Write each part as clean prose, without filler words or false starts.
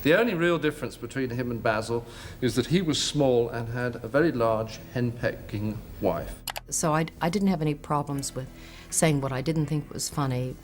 The only real difference between him and Basil is that he was small and had a very large henpecking wife. So I didn't have any problems with saying what I didn't think was funny.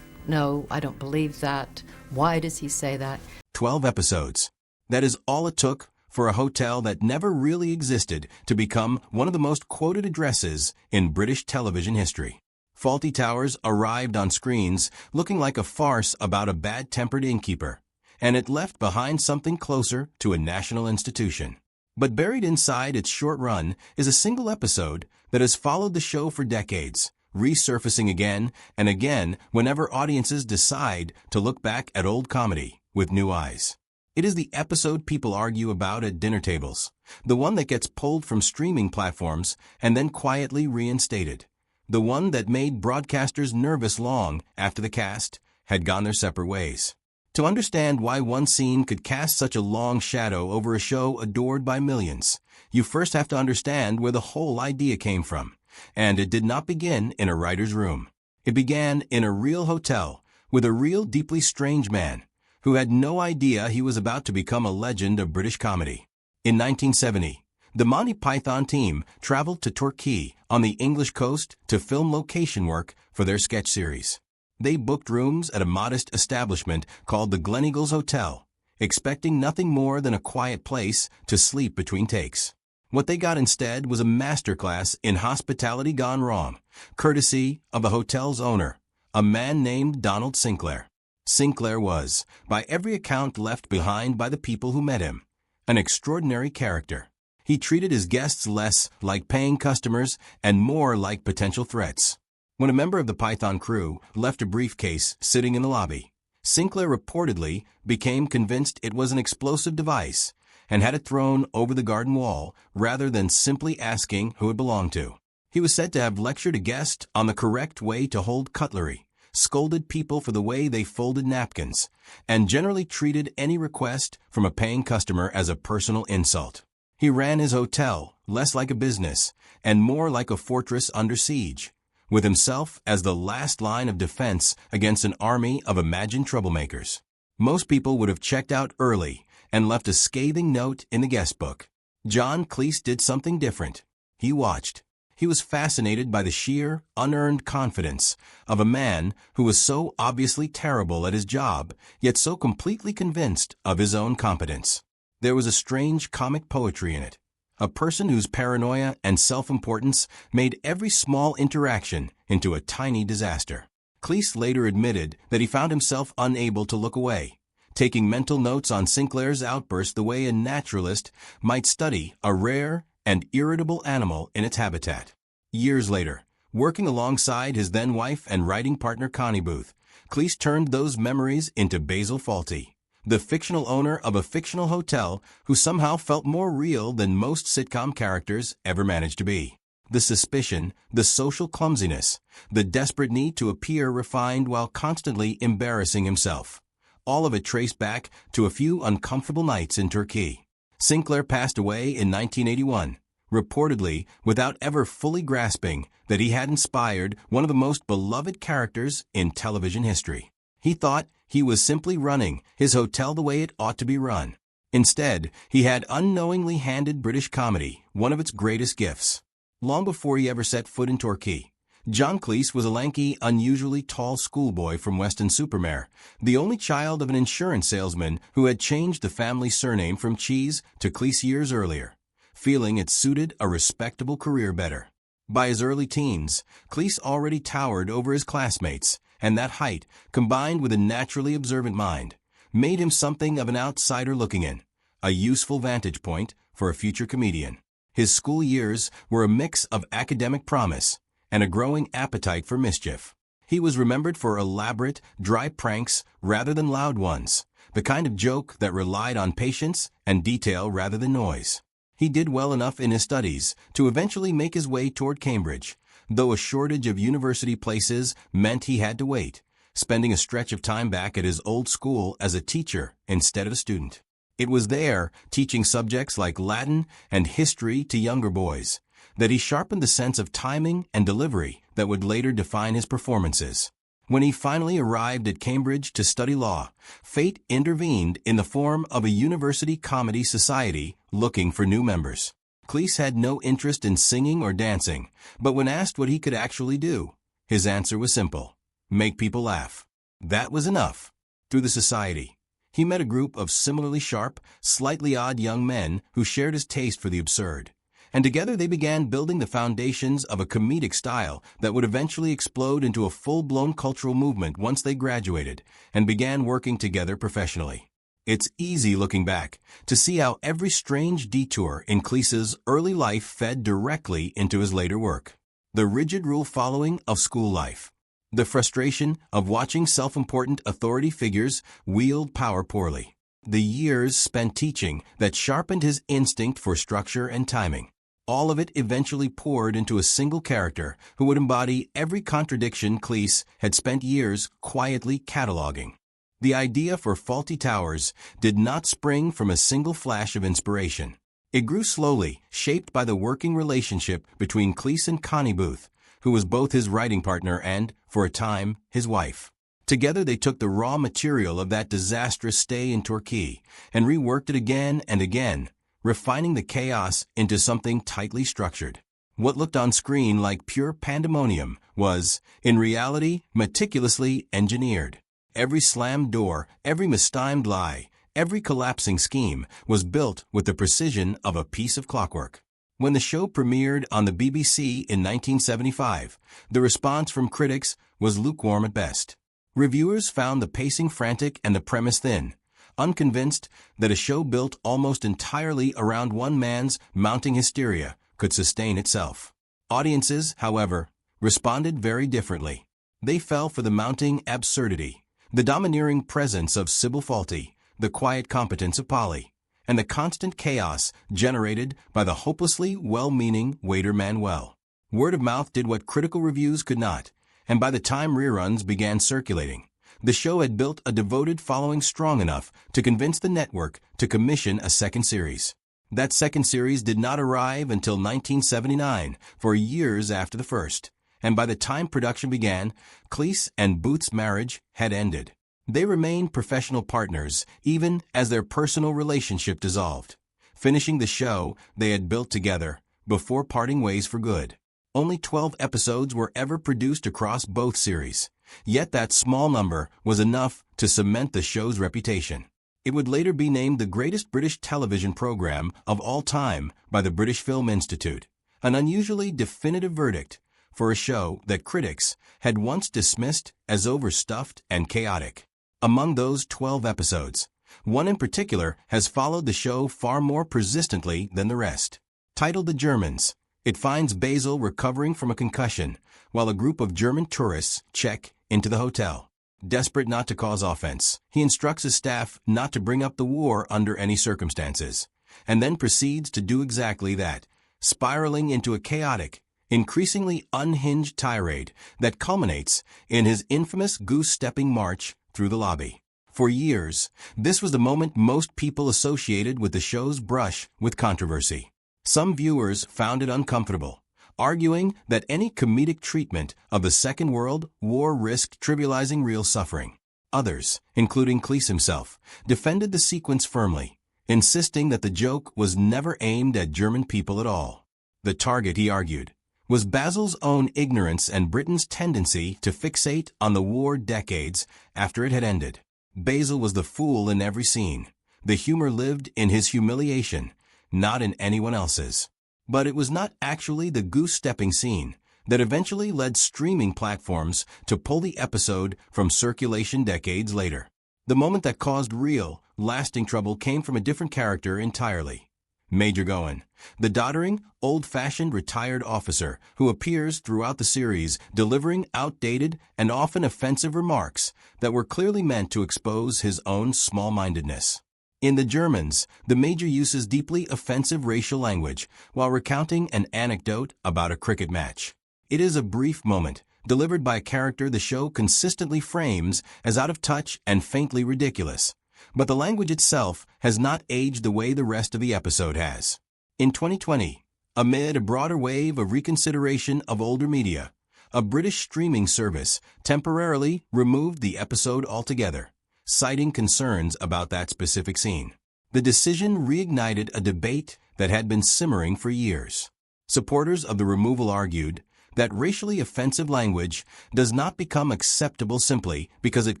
No, I don't believe that. Why does he say that? 12 episodes. That is all it took for a hotel that never really existed to become one of the most quoted addresses in British television history. Fawlty Towers arrived on screens looking like a farce about a bad-tempered innkeeper, and it left behind something closer to a national institution. But buried inside its short run is a single episode that has followed the show for decades, resurfacing again and again whenever audiences decide to look back at old comedy with new eyes. It is the episode people argue about at dinner tables, the one that gets pulled from streaming platforms and then quietly reinstated, the one that made broadcasters nervous long after the cast had gone their separate ways. To understand why one scene could cast such a long shadow over a show adored by millions, you first have to understand where the whole idea came from. And it did not begin in a writer's room. It began in a real hotel with a real deeply strange man who had no idea he was about to become a legend of British comedy. In 1970, the Monty Python team traveled to Torquay on the English coast to film location work for their sketch series. They booked rooms at a modest establishment called the Gleneagles Hotel, expecting nothing more than a quiet place to sleep between takes. What they got instead was a masterclass in hospitality gone wrong, courtesy of the hotel's owner, a man named Donald Sinclair. Sinclair was, by every account, left behind by the people who met him, an extraordinary character. He treated his guests less like paying customers and more like potential threats. When a member of the Python crew left a briefcase sitting in the lobby, Sinclair reportedly became convinced it was an explosive device and had it thrown over the garden wall rather than simply asking who it belonged to. He was said to have lectured a guest on the correct way to hold cutlery, scolded people for the way they folded napkins, and generally treated any request from a paying customer as a personal insult. He ran his hotel less like a business and more like a fortress under siege, with himself as the last line of defense against an army of imagined troublemakers. Most people would have checked out early and left a scathing note in the guest book. John Cleese did something different. He watched. He was fascinated by the sheer, unearned confidence of a man who was so obviously terrible at his job, yet so completely convinced of his own competence. There was a strange comic poetry in it. A person whose paranoia and self-importance made every small interaction into a tiny disaster. Cleese later admitted that he found himself unable to look away, taking mental notes on Sinclair's outburst the way a naturalist might study a rare and irritable animal in its habitat. Years later, working alongside his then-wife and writing partner Connie Booth, Cleese turned those memories into Basil Fawlty, the fictional owner of a fictional hotel who somehow felt more real than most sitcom characters ever managed to be. The suspicion, the social clumsiness, the desperate need to appear refined while constantly embarrassing himself. All of it traced back to a few uncomfortable nights in Torquay. Sinclair passed away in 1981, reportedly without ever fully grasping that he had inspired one of the most beloved characters in television history. He thought he was simply running his hotel the way it ought to be run. Instead, he had unknowingly handed British comedy one of its greatest gifts. Long before he ever set foot in Torquay, John Cleese was a lanky, unusually tall schoolboy from Weston-super-Mare, the only child of an insurance salesman who had changed the family surname from Cheese to Cleese years earlier, feeling it suited a respectable career better. By his early teens, Cleese already towered over his classmates, and that height, combined with a naturally observant mind, made him something of an outsider looking in, a useful vantage point for a future comedian. His school years were a mix of academic promise and a growing appetite for mischief. He was remembered for elaborate, dry pranks rather than loud ones, the kind of joke that relied on patience and detail rather than noise. He did well enough in his studies to eventually make his way toward Cambridge, though a shortage of university places meant he had to wait, spending a stretch of time back at his old school as a teacher instead of a student. It was there, teaching subjects like Latin and history to younger boys, that he sharpened the sense of timing and delivery that would later define his performances. When he finally arrived at Cambridge to study law, fate intervened in the form of a university comedy society looking for new members. Cleese had no interest in singing or dancing, but when asked what he could actually do, his answer was simple: make people laugh. That was enough. Through the society, he met a group of similarly sharp, slightly odd young men who shared his taste for the absurd, and together they began building the foundations of a comedic style that would eventually explode into a full-blown cultural movement once they graduated and began working together professionally. It's easy, looking back, to see how every strange detour in Cleese's early life fed directly into his later work. The rigid rule-following of school life, the frustration of watching self-important authority figures wield power poorly, the years spent teaching that sharpened his instinct for structure and timing. All of it eventually poured into a single character who would embody every contradiction Cleese had spent years quietly cataloging. The idea for Fawlty Towers did not spring from a single flash of inspiration. It grew slowly, shaped by the working relationship between Cleese and Connie Booth, who was both his writing partner and, for a time, his wife. Together they took the raw material of that disastrous stay in Torquay and reworked it again and again, refining the chaos into something tightly structured. What looked on screen like pure pandemonium was, in reality, meticulously engineered. Every slammed door, every mistimed lie, every collapsing scheme was built with the precision of a piece of clockwork. When the show premiered on the BBC in 1975, the response from critics was lukewarm at best. Reviewers found the pacing frantic and the premise thin, unconvinced that a show built almost entirely around one man's mounting hysteria could sustain itself. Audiences, however, responded very differently. They fell for the mounting absurdity, the domineering presence of Sybil Fawlty, the quiet competence of Polly, and the constant chaos generated by the hopelessly well-meaning waiter Manuel. Word of mouth did what critical reviews could not, and by the time reruns began circulating, the show had built a devoted following strong enough to convince the network to commission a second series. That second series did not arrive until 1979, for years after the first, and by the time production began, Cleese and Booth's marriage had ended. They remained professional partners even as their personal relationship dissolved, finishing the show they had built together before parting ways for good. Only 12 episodes were ever produced across both series, yet that small number was enough to cement the show's reputation. It would later be named the greatest British television program of all time by the British Film Institute, an unusually definitive verdict for a show that critics had once dismissed as overstuffed and chaotic. Among those 12 episodes, one in particular has followed the show far more persistently than the rest. Titled The Germans, it finds Basil recovering from a concussion while a group of German tourists check into the hotel. Desperate not to cause offense, he instructs his staff not to bring up the war under any circumstances, and then proceeds to do exactly that, spiraling into a chaotic, increasingly unhinged tirade that culminates in his infamous goose-stepping march through the lobby. For years, this was the moment most people associated with the show's brush with controversy. Some viewers found it uncomfortable, arguing that any comedic treatment of the Second World War risked trivializing real suffering. Others, including Cleese himself, defended the sequence firmly, insisting that the joke was never aimed at German people at all. The target, he argued, was Basil's own ignorance and Britain's tendency to fixate on the war decades after it had ended. Basil was the fool in every scene. The humor lived in his humiliation, not in anyone else's. But it was not actually the goose-stepping scene that eventually led streaming platforms to pull the episode from circulation decades later. The moment that caused real, lasting trouble came from a different character entirely. Major Gowan, the doddering, old-fashioned retired officer who appears throughout the series delivering outdated and often offensive remarks that were clearly meant to expose his own small-mindedness. In The Germans, the Major uses deeply offensive racial language while recounting an anecdote about a cricket match. It is a brief moment, delivered by a character the show consistently frames as out of touch and faintly ridiculous, but the language itself has not aged the way the rest of the episode has. In 2020, amid a broader wave of reconsideration of older media, a British streaming service temporarily removed the episode altogether, citing concerns about that specific scene. The decision reignited a debate that had been simmering for years. Supporters of the removal argued that racially offensive language does not become acceptable simply because it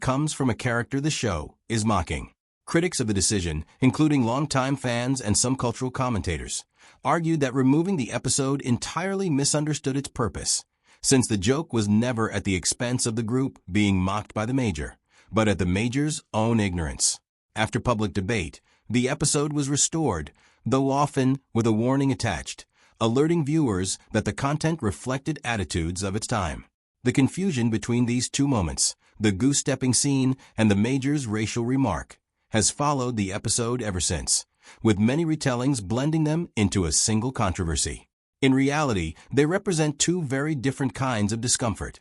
comes from a character the show is mocking. Critics of the decision, including longtime fans and some cultural commentators, argued that removing the episode entirely misunderstood its purpose, since the joke was never at the expense of the group being mocked by the Major, but at the Major's own ignorance. After public debate, the episode was restored, though often with a warning attached, alerting viewers that the content reflected attitudes of its time. The confusion between these two moments, the goose-stepping scene and the Major's racial remark, has followed the episode ever since, with many retellings blending them into a single controversy. In reality, they represent two very different kinds of discomfort,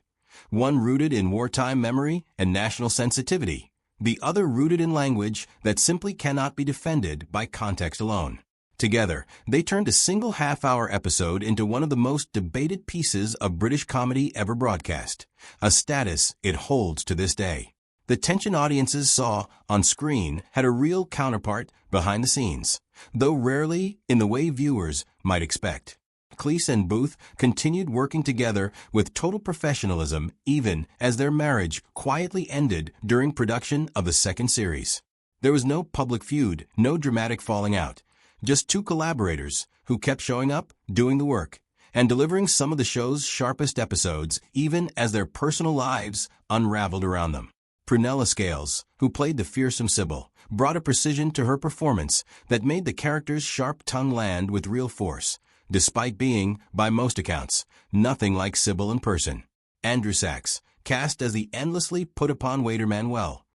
one rooted in wartime memory and national sensitivity, the other rooted in language that simply cannot be defended by context alone. Together, they turned a single half-hour episode into one of the most debated pieces of British comedy ever broadcast, a status it holds to this day. The tension audiences saw on screen had a real counterpart behind the scenes, though rarely in the way viewers might expect. Cleese and Booth continued working together with total professionalism even as their marriage quietly ended during production of the second series. There was no public feud, no dramatic falling out, just two collaborators who kept showing up, doing the work, and delivering some of the show's sharpest episodes even as their personal lives unraveled around them. Prunella Scales, who played the fearsome Sybil, brought a precision to her performance that made the character's sharp tongue land with real force, despite being, by most accounts, nothing like Sybil in person. Andrew Sachs, cast as the endlessly put-upon waiter Manuel,